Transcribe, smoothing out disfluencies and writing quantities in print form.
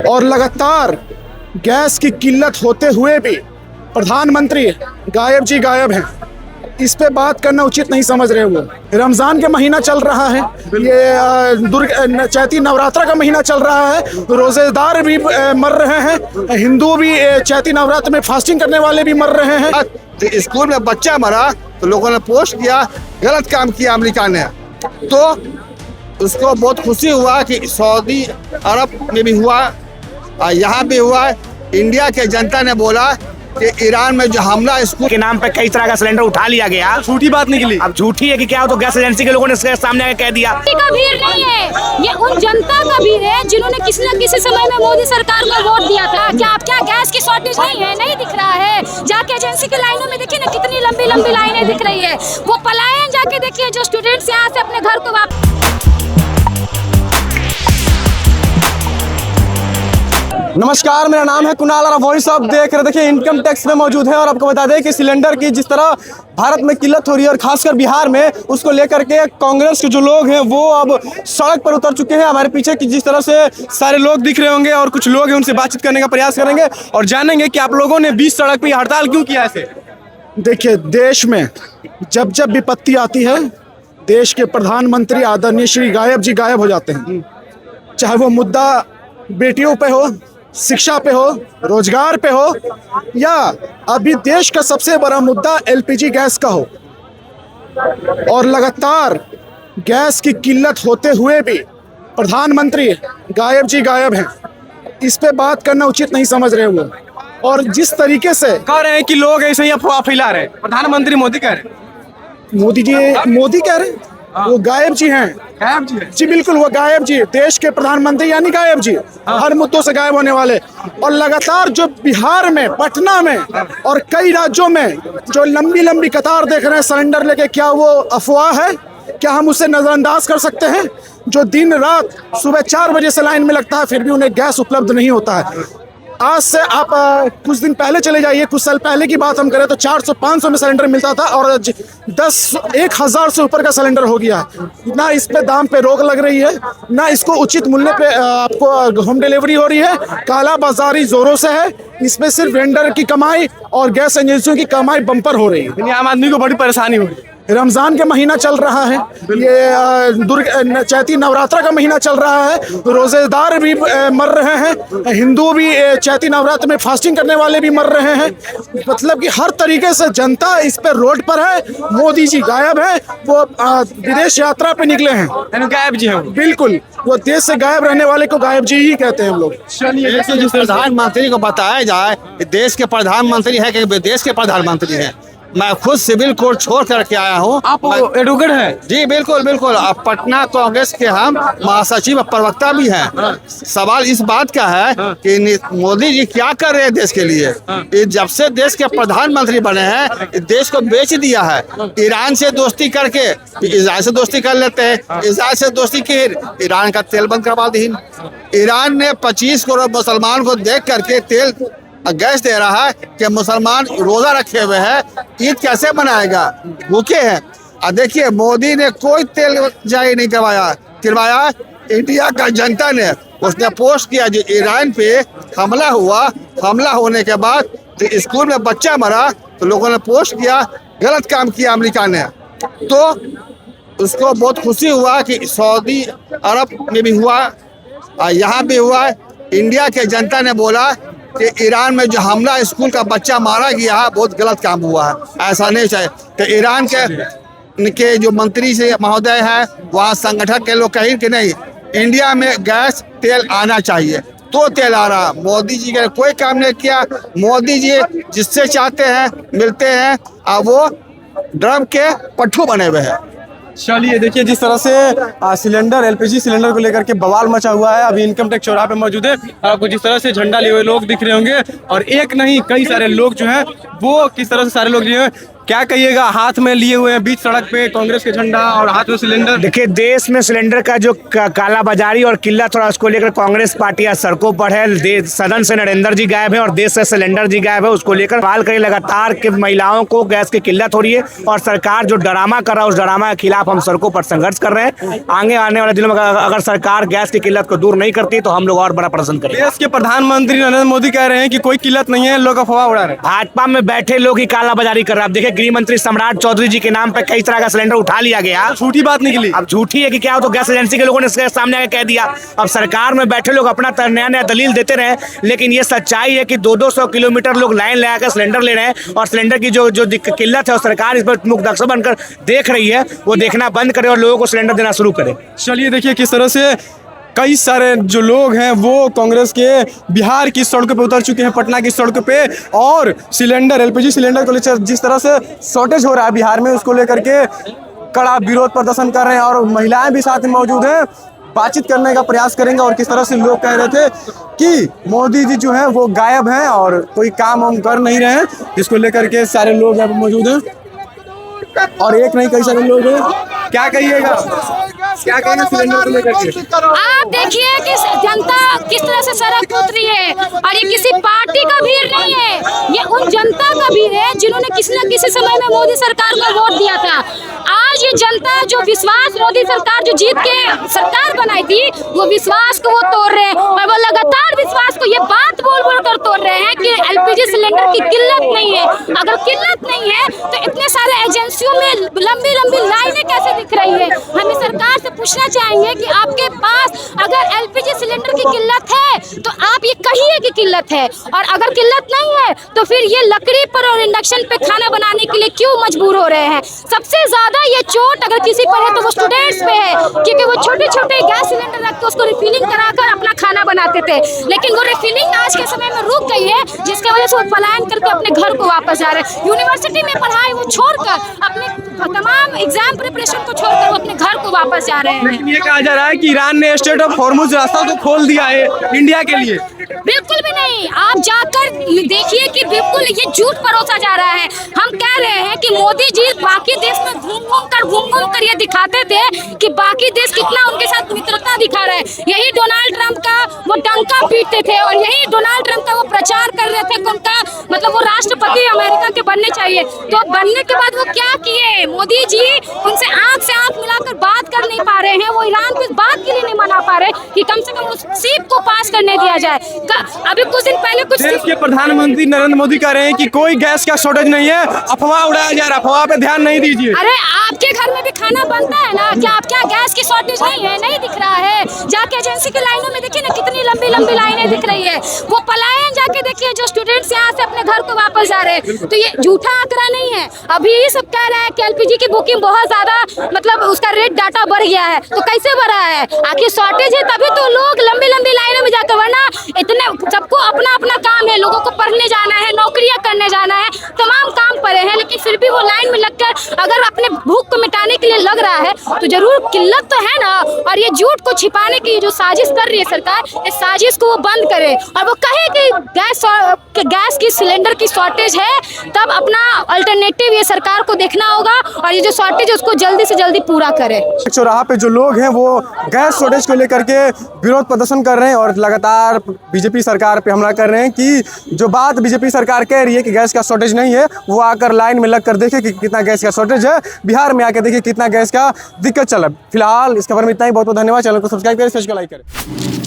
और लगातार गैस की किल्लत होते हुए भी प्रधानमंत्री गायब जी गायब हैं। इस पे बात करना उचित नहीं समझ रहे वो। रमज़ान का महीना चल रहा है, ये चैती नवरात्र का महीना चल रहा है, रोज़ेदार भी मर रहे हैं, हिंदू भी चैती नवरात्र में फास्टिंग करने वाले भी मर रहे हैं। तो स्कूल में बच्चा मरा तो लोगों ने पोस्ट किया, गलत काम किया अमेरिका ने, तो उसको बहुत खुशी हुआ कि सऊदी अरब में भी हुआ, यहाँ भी हुआ। इंडिया के जनता ने बोला कि ईरान में जो हमला स्कूल के नाम पे कई तरह का सिलेंडर उठा लिया गया। झूठी बात निकली। अब झूठी है कि क्या हो, तो गैस एजेंसी के लोगों ने इसके सामने आके कह दिया। का भीड़ नहीं है, ये उन जनता का भीड़ है जिन्होंने किसी न किसी समय में मोदी सरकार को वोट दिया था। क्या आप क्या गैस की शॉर्टेज नहीं है? नहीं दिख रहा है? जाके एजेंसी की लाइनों में देखिए ना, कितनी लंबी लंबी लाइनें दिख रही है। वो पलायन जाके देखिए, जो स्टूडेंट्स यहाँ से अपने घर को वापस। नमस्कार, मेरा नाम है कुणाल और वॉइस ऑफ देख रहे देखिए इनकम टैक्स में मौजूद है। और आपको बता दें कि सिलेंडर की जिस तरह भारत में किल्लत हो रही है और खासकर बिहार में, उसको लेकर के कांग्रेस के जो लोग हैं वो अब सड़क पर उतर चुके हैं। हमारे पीछे की जिस तरह से सारे लोग दिख रहे होंगे और कुछ लोग हैं, उनसे बातचीत करने का प्रयास करेंगे और जानेंगे कि आप लोगों ने बीच सड़क पर हड़ताल क्यों किया ऐसे। देखिए, देश में जब जब विपत्ति आती है, देश के प्रधानमंत्री आदरणीय श्री गायब जी गायब हो जाते हैं। चाहे वो मुद्दा बेटियों पे हो, शिक्षा पे हो, रोजगार पे हो, या अभी देश का सबसे बड़ा मुद्दा एलपीजी गैस का हो। और लगातार गैस की किल्लत होते हुए भी प्रधानमंत्री गायब जी गायब हैं। इस पे बात करना उचित नहीं समझ रहे वो। और जिस तरीके से कह रहे हैं कि लोग ऐसे ही अफवाह फैला रहे हैं, प्रधानमंत्री मोदी कह रहे हैं। मोदी कह रहे हैं, वो गायब जी हैं। गायब जी है? जी बिल्कुल, वो गायब जी, देश के प्रधानमंत्री यानी गायब जी, हर मुद्दों से गायब होने वाले। और लगातार जो बिहार में, पटना में और कई राज्यों में जो लंबी लंबी कतार देख रहे हैं सिलेंडर लेके, क्या वो अफवाह है? क्या हम उसे नजरअंदाज कर सकते हैं? जो दिन रात सुबह 4 बजे से लाइन में लगता है, फिर भी उन्हें गैस उपलब्ध नहीं होता है। आज से आप कुछ दिन पहले चले जाइए, कुछ साल पहले की बात हम करें तो 400-500 में सिलेंडर मिलता था और 10,000 से ऊपर का सिलेंडर हो गया। ना इस पे दाम पे रोक लग रही है, ना इसको उचित मूल्य पे आपको होम डिलीवरी हो रही है। काला बाजारी जोरों से है। इसमें सिर्फ वेंडर की कमाई और गैस एजेंसियों की कमाई बम्पर हो रही है। आम आदमी को बड़ी परेशानी हो रही है। रमज़ान का महीना चल रहा है, ये चैती नवरात्र का महीना चल रहा है, रोज़ेदार भी मर रहे हैं, हिंदू भी चैती नवरात्र में फास्टिंग करने वाले भी मर रहे हैं। मतलब कि हर तरीके से जनता इस पर रोड पर है। मोदी जी गायब है, वो विदेश यात्रा पे निकले हैं। गायब जी हैं? बिल्कुल, वो देश से गायब रहने वाले को गायब जी ही कहते हैं हम लोग। जिस प्रधानमंत्री को बताया जाए कि देश के प्रधानमंत्री है कि विदेश के प्रधानमंत्री है। मैं खुद सिविल कोर्ट छोड़ करके आया हूँ। आप एडवोकेट हैं? जी बिल्कुल बिल्कुल। अब पटना कांग्रेस के हम महासचिव प्रवक्ता भी हैं। सवाल इस बात का है कि मोदी जी क्या कर रहे हैं देश के लिए। ये जब से देश के प्रधानमंत्री बने हैं, देश को बेच दिया है। ईरान से दोस्ती करके इजराइल से दोस्ती कर लेते हैं, इजराइल से दोस्ती की ईरान का तेल बंद करवा दी। ईरान ने 25 करोड़ मुसलमान को देख करके तेल गैस दे रहा है कि मुसलमान रोजा रखे हुए हैं, ईद कैसे मनाएगा, भूखे हैं। और देखिए, मोदी ने कोई तेल जारी नहीं करवाया। इंडिया का जनता ने उसने पोस्ट किया जो ईरान पे हमला हुआ, हमला होने के बाद जो स्कूल में बच्चा मरा तो लोगों ने पोस्ट किया, गलत काम किया अमेरिका ने, तो उसको बहुत खुशी हुआ कि सऊदी अरब में भी हुआ, यहाँ भी हुआ। इंडिया के जनता ने बोला कि ईरान में जो हमला स्कूल का बच्चा मारा गया है, बहुत गलत काम हुआ है, ऐसा नहीं चाहिए। तो ईरान के जो मंत्री से महोदय है, वहाँ संगठन के लोग कहीं कि नहीं, इंडिया में गैस तेल आना चाहिए, तो तेल आ रहा। मोदी जी ने कोई काम नहीं किया। मोदी जी जिससे चाहते हैं मिलते हैं, अब वो ड्रम के पट्टू बने हुए हैं। चलिए, देखिए जिस तरह से सिलेंडर, एलपीजी सिलेंडर को लेकर के बवाल मचा हुआ है। अभी इनकम टैक्स चौराहे पे मौजूद है। आपको जिस तरह से झंडा लिए हुए लोग दिख रहे होंगे, और एक नहीं कई सारे लोग जो हैं वो किस तरह से सारे लोग जो हैं क्या कहिएगा, हाथ में लिए हुए हैं बीच सड़क पे कांग्रेस के झंडा और हाथ में सिलेंडर। देखिए, देश में सिलेंडर का जो कालाबाजारी और किल्लत थोड़ा उसको लेकर कांग्रेस पार्टी आज सड़कों पर है। सदन से नरेंद्र जी गायब है और देश से सिलेंडर जी गायब है। उसको लेकर सवाल करें लगातार कि महिलाओं को गैस की किल्लत हो रही है और सरकार जो ड्रामा कर रहा है उस ड्रामा के खिलाफ हम सड़कों पर संघर्ष कर रहे हैं। आगे आने वाले दिनों में अगर सरकार गैस की किल्लत को दूर नहीं करती तो हम लोग और बड़ा प्रदर्शन करेंगे। देश के प्रधानमंत्री नरेंद्र मोदी कह रहे हैं कि कोई किल्लत नहीं है, लोग अफवाह उड़ा रहे हैं। भाजपा में बैठे लोग ही कालाबाजारी कर रहे हैं। आप देखिए, गृह मंत्री सम्राट चौधरी जी के नाम पे कई तरह का सिलेंडर उठा लिया गया। झूठी बात निकली। अब झूठी है कि क्या हो, तो गैस एजेंसी के लोगों ने इसके सामने आके कह दिया। अब सरकार में बैठे लोग अपना नया नया दलील देते रहे, लेकिन ये सच्चाई है कि 200 किलोमीटर लोग लाइन लगाकर सिलेंडर ले रहे हैं और सिलेंडर की जो किल्लत है और सरकार इस पर मुख दर्शक बनकर देख रही है, वो देखना बंद करे और लोगों को सिलेंडर देना शुरू करे। चलिए देखिए किस तरह से कई सारे जो लोग हैं वो कांग्रेस के बिहार की सड़कों पे उतर चुके हैं, पटना की सड़कों पे, और सिलेंडर एलपीजी सिलेंडर को लेकर जिस तरह से शॉर्टेज हो रहा है बिहार में, उसको लेकर के कड़ा विरोध प्रदर्शन कर रहे हैं। और महिलाएं भी साथ में मौजूद हैं, बातचीत करने का प्रयास करेंगे। और किस तरह से लोग कह रहे थे कि मोदी जी जो हैं वो गायब हैं और कोई काम हम कर नहीं रहे हैं, जिसको लेकर के सारे लोग यहाँ पे मौजूद हैं और एक नहीं कई सारे लोग हैं। क्या कहिएगा, क्या कहेंगे सिलेंडर को लेकर के? आप देखिए कि जनता किस तरह से सड़क पे उतरी है और ये किसी पार्टी का भीड़ नहीं है, ये उन जनता का भीड़ है जिन्होंने किसी न किसी समय में मोदी सरकार को वोट दिया था। आज ये जनता जो विश्वास मोदी सरकार जो जीत के सरकार बनाई थी, वो विश्वास को वो तोड़ रहे हैं और वो लगातार विश्वास को ये बात बोल बोल कर तोड़ रहे हैं कि एलपीजी सिलेंडर की किल्लत नहीं है। अगर किल्लत नहीं है तो इतने सारे एजेंसियों में लंबी लंबी लाइनें कैसे दिख रही है? हमें सरकार से पूछना चाहेंगे कि आपके पास अगर एलपीजी सिलेंडर की किल्लत है तो आप ये कहिए कि किल्लत है, और अगर किल्लत नहीं है तो फिर ये लकड़ी पर और इंडक्शन पे खाना बनाने के लिए क्यों मजबूर हो रहे हैं? सबसे ज्यादा ये चोट अगर किसी पर है तो वो स्टूडेंट्स पे है, क्योंकि वो छोटे छोटे गैस सिलेंडर रख के उसको रिफिलिंग कराकर अपना खाना बनाते थे, लेकिन वो रिफिलिंग आज के समय में रुक गई है, जिसकी वजह से वो पलायन करके अपने घर को वापस जा रहे हैं। यूनिवर्सिटी में पढ़ाई वो छोड़कर अपने तमाम एग्जाम प्रिपरेशन को छोड़कर वो अपने घर को वापस जा रहे हैं। लेकिन ये कहा जा रहा है कि ईरान ने स्ट्रेट ऑफ हॉर्मुज रास्ता तो खोल दिया है इंडिया के लिए। बिल्कुल भी नहीं, आप जाकर देखिए कि बिल्कुल ये झूठ परोसा जा रहा है। हम कह रहे हैं कि मोदी जी बाकी देश में घूम कर ये दिखाते थे कि बाकी देश कितना उनके साथ मित्रता दिखा रहा है। यही डोनाल्ड ट्रंप का वो डंका पीटते थे और यही डोनाल्ड ट्रंप का वो प्रचार कर रहे थे कि उनका मतलब वो राष्ट्रपति अमेरिका के बनने चाहिए। तो बनने के बाद वो क्या किए? मोदी जी उनसे आंख से आंख मिलाकर बात कर नहीं पा रहे हैं, वो ईरान को इस बात के लिए नहीं मना पा रहे कि कम से कम उस सीप को पास करने दिया जाए। अभी कुछ दिन पहले देश के प्रधानमंत्री नरेंद्र मोदी कह रहे हैं कि कोई गैस का शॉर्टेज नहीं है, अफवाह उड़ाया जा रहा है, अफवाह पे ध्यान नहीं दीजिए। अरे आपके घर में भी खाना बनता है ना, क्या आप क्या गैस की शॉर्टेज नहीं है? नहीं दिख रहा है? जाके एजेंसी की लाइनों में देखिए ना, कितनी लंबी लंबी लाइनें दिख रही है। वो पलायन जाके देखिए जो स्टूडेंट्स यहाँ से अपने घर को वापस जा रहे हैं। तो ये झूठा आंकड़ा नहीं है। अभी ये सब कह रहा है कि एलपीजी की बुकिंग बहुत ज्यादा मतलब उसका रेट डाटा बढ़ गया है, तो कैसे बढ़ा है? आखिर शॉर्टेज है तभी तो लोग लंबी लंबी लाइनों में जाकर, वरना इतने सबको अपना अपना काम है, लोगों को पढ़ने जाना है, नौकरियां करने जाना है, तमाम काम पड़े हैं, लेकिन फिर भी वो लाइन में लगकर अगर अपने भूख को मिटाने के लिए लग रहा है तो जरूर किल्लत तो है ना। और ये झूठ को छिपाने की जो साजिश कर रही है सरकार, इस साजिश को वो बंद करे और वो कहे कि गैस की सिलेंडर की शॉर्टेज है, तब अपना अल्टरनेटिव ये सरकार को देखना होगा और ये जो शॉर्टेज है उसको जल्दी से जल्दी पूरा करे। चौराहा पे जो लोग हैं वो गैस शॉर्टेज को लेकर के विरोध प्रदर्शन कर रहे हैं और लगातार बीजेपी सरकार पे हमला कर रहे हैं कि जो बात बीजेपी सरकार कह रही है कि गैस का शॉर्टेज नहीं है, वो आकर लाइन में लग कर देखे कि कितना गैस का शॉर्टेज है, बिहार में आकर देखिए कितना गैस का दिक्कत चल रहा है। फिलहाल इस खबर में इतना ही। बहुत बहुत धन्यवाद। चैनल को सब्सक्राइब करें, फेसबुक को लाइक करें।